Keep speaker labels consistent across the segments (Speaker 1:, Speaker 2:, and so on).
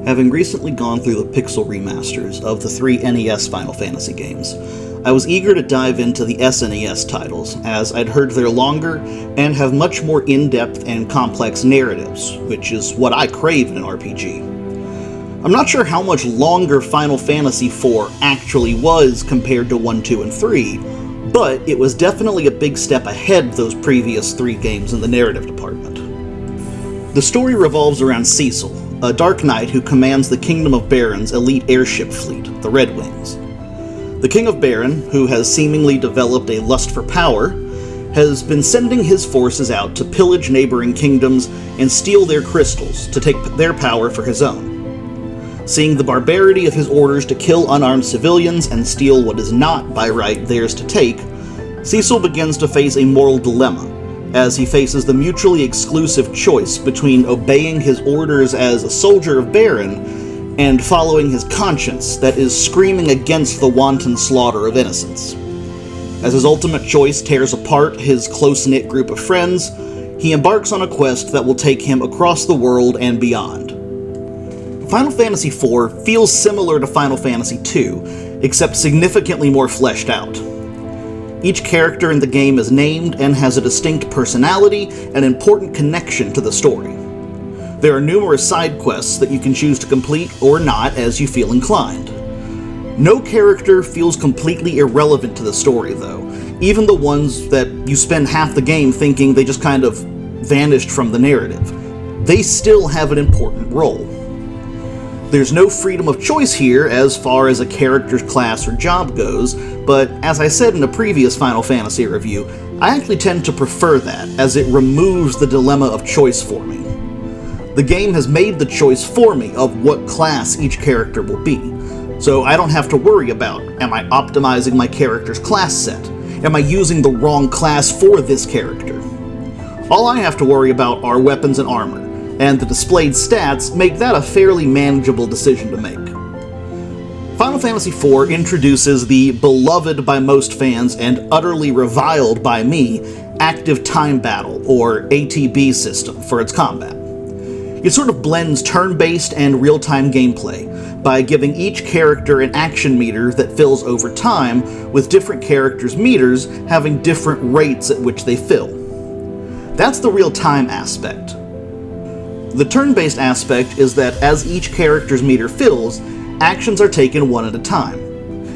Speaker 1: Having recently gone through the pixel remasters of the 3 NES Final Fantasy games, I was eager to dive into the SNES titles, as I'd heard they're longer and have much more in-depth and complex narratives, which is what I crave in an RPG. I'm not sure how much longer Final Fantasy IV actually was compared to 1, 2, and 3, but it was definitely a big step ahead of those previous 3 games in the narrative department. The story revolves around Cecil, a Dark Knight who commands the Kingdom of Baron's elite airship fleet, the Red Wings. The King of Baron, who has seemingly developed a lust for power, has been sending his forces out to pillage neighboring kingdoms and steal their crystals to take their power for his own. Seeing the barbarity of his orders to kill unarmed civilians and steal what is not, by right, theirs to take, Cecil begins to face a moral dilemma, as he faces the mutually exclusive choice between obeying his orders as a soldier of Baron and following his conscience that is screaming against the wanton slaughter of innocents. As his ultimate choice tears apart his close-knit group of friends, he embarks on a quest that will take him across the world and beyond. Final Fantasy IV feels similar to Final Fantasy II, except significantly more fleshed out. Each character in the game is named and has a distinct personality and important connection to the story. There are numerous side quests that you can choose to complete or not as you feel inclined. No character feels completely irrelevant to the story, though, even the ones that you spend half the game thinking they just kind of vanished from the narrative. They still have an important role. There's no freedom of choice here as far as a character's class or job goes, but as I said in a previous Final Fantasy review, I actually tend to prefer that, as it removes the dilemma of choice for me. The game has made the choice for me of what class each character will be, so I don't have to worry about, am I optimizing my character's class set? Am I using the wrong class for this character? All I have to worry about are weapons and armor, and the displayed stats make that a fairly manageable decision to make. Final Fantasy IV introduces the beloved by most fans and utterly reviled by me Active Time Battle, or ATB system, for its combat. It sort of blends turn-based and real-time gameplay by giving each character an action meter that fills over time, with different characters' meters having different rates at which they fill. That's the real-time aspect. The turn-based aspect is that as each character's meter fills, actions are taken one at a time.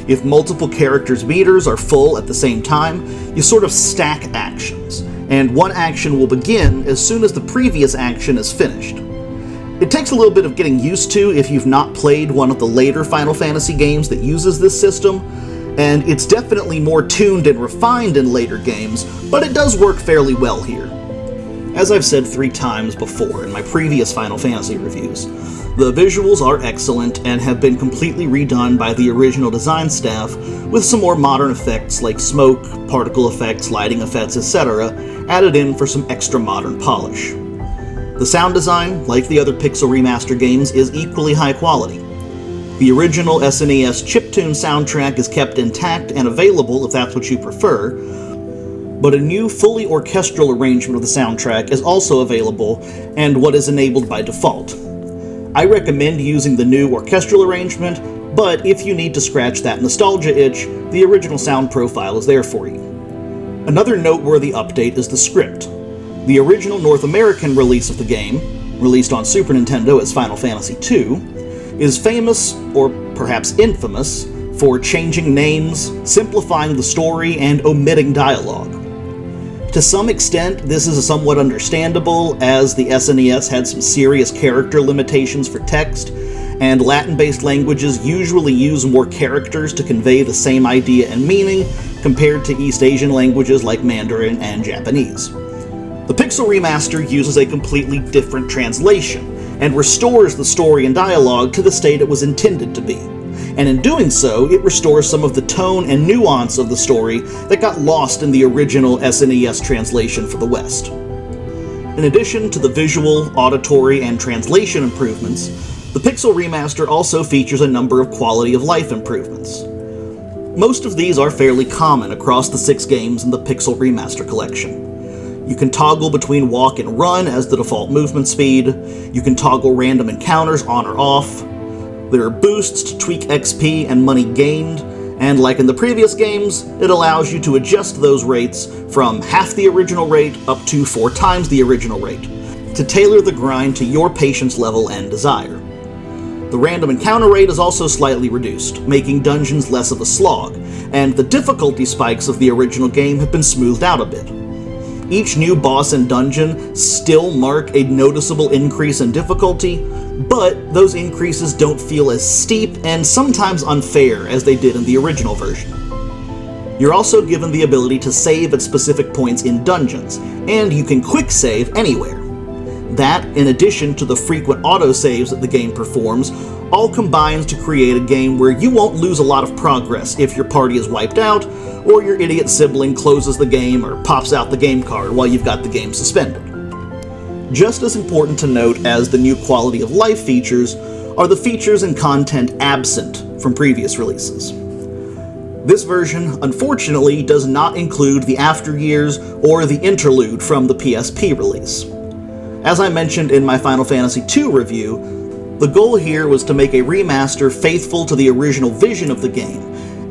Speaker 1: If multiple characters' meters are full at the same time, you sort of stack actions, and one action will begin as soon as the previous action is finished. It takes a little bit of getting used to if you've not played one of the later Final Fantasy games that uses this system, and it's definitely more tuned and refined in later games, but it does work fairly well here. As I've said 3 times before in my previous Final Fantasy reviews, the visuals are excellent and have been completely redone by the original design staff, with some more modern effects like smoke, particle effects, lighting effects, etc. added in for some extra modern polish. The sound design, like the other Pixel Remaster games, is equally high quality. The original SNES chiptune soundtrack is kept intact and available if that's what you prefer, but a new fully orchestral arrangement of the soundtrack is also available and what is enabled by default. I recommend using the new orchestral arrangement, but if you need to scratch that nostalgia itch, the original sound profile is there for you. Another noteworthy update is the script. The original North American release of the game, released on Super Nintendo as Final Fantasy II, is famous, or perhaps infamous, for changing names, simplifying the story, and omitting dialogue. To some extent, this is somewhat understandable, as the SNES had some serious character limitations for text, and Latin-based languages usually use more characters to convey the same idea and meaning, compared to East Asian languages like Mandarin and Japanese. The Pixel Remaster uses a completely different translation, and restores the story and dialogue to the state it was intended to be. And in doing so, it restores some of the tone and nuance of the story that got lost in the original SNES translation for the West. In addition to the visual, auditory, and translation improvements, the Pixel Remaster also features a number of quality of life improvements. Most of these are fairly common across the 6 games in the Pixel Remaster collection. You can toggle between walk and run as the default movement speed. You can toggle random encounters on or off. There are boosts to tweak XP and money gained, and like in the previous games, it allows you to adjust those rates from half the original rate up to 4 times the original rate, to tailor the grind to your patience level and desire. The random encounter rate is also slightly reduced, making dungeons less of a slog, and the difficulty spikes of the original game have been smoothed out a bit. Each new boss and dungeon still mark a noticeable increase in difficulty, but those increases don't feel as steep and sometimes unfair as they did in the original version. You're also given the ability to save at specific points in dungeons, and you can quick save anywhere. That, in addition to the frequent autosaves that the game performs, all combines to create a game where you won't lose a lot of progress if your party is wiped out, or your idiot sibling closes the game or pops out the game card while you've got the game suspended. Just as important to note as the new quality of life features are the features and content absent from previous releases. This version, unfortunately, does not include the after years or the interlude from the PSP release. As I mentioned in my Final Fantasy II review, the goal here was to make a remaster faithful to the original vision of the game,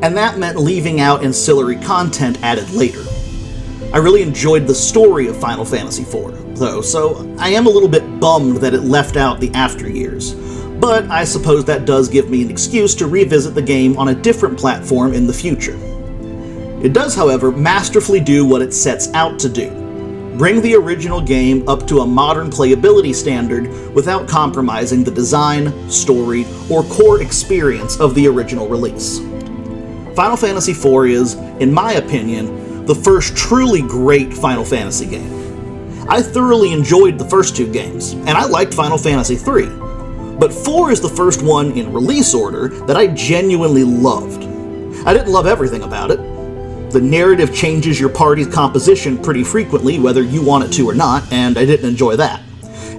Speaker 1: and that meant leaving out ancillary content added later. I really enjoyed the story of Final Fantasy IV, though, so I am a little bit bummed that it left out the after years, but I suppose that does give me an excuse to revisit the game on a different platform in the future. It does, however, masterfully do what it sets out to do: bring the original game up to a modern playability standard without compromising the design, story, or core experience of the original release. Final Fantasy IV is, in my opinion, the first truly great Final Fantasy game. I thoroughly enjoyed the first 2 games, and I liked Final Fantasy III, but 4 is the first one in release order that I genuinely loved. I didn't love everything about it. The narrative changes your party's composition pretty frequently, whether you want it to or not, and I didn't enjoy that.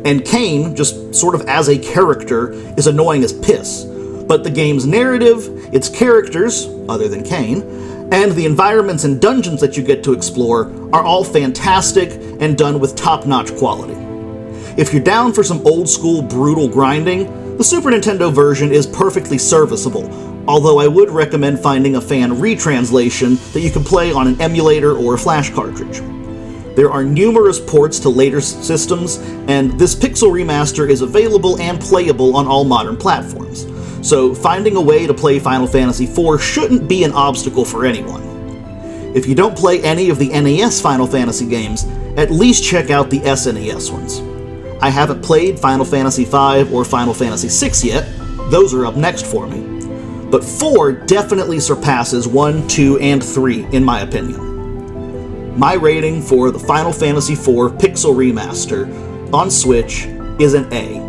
Speaker 1: And Kain, just sort of as a character, is annoying as piss. But the game's narrative, its characters, other than Kain, and the environments and dungeons that you get to explore are all fantastic and done with top-notch quality. If you're down for some old-school brutal grinding, the Super Nintendo version is perfectly serviceable, although I would recommend finding a fan retranslation that you can play on an emulator or a flash cartridge. There are numerous ports to later systems, and this pixel remaster is available and playable on all modern platforms, so finding a way to play Final Fantasy IV shouldn't be an obstacle for anyone. If you don't play any of the NES Final Fantasy games, at least check out the SNES ones. I haven't played Final Fantasy V or Final Fantasy VI yet, those are up next for me, but 4 definitely surpasses 1, 2, and 3 in my opinion. My rating for the Final Fantasy IV Pixel Remaster on Switch is an A.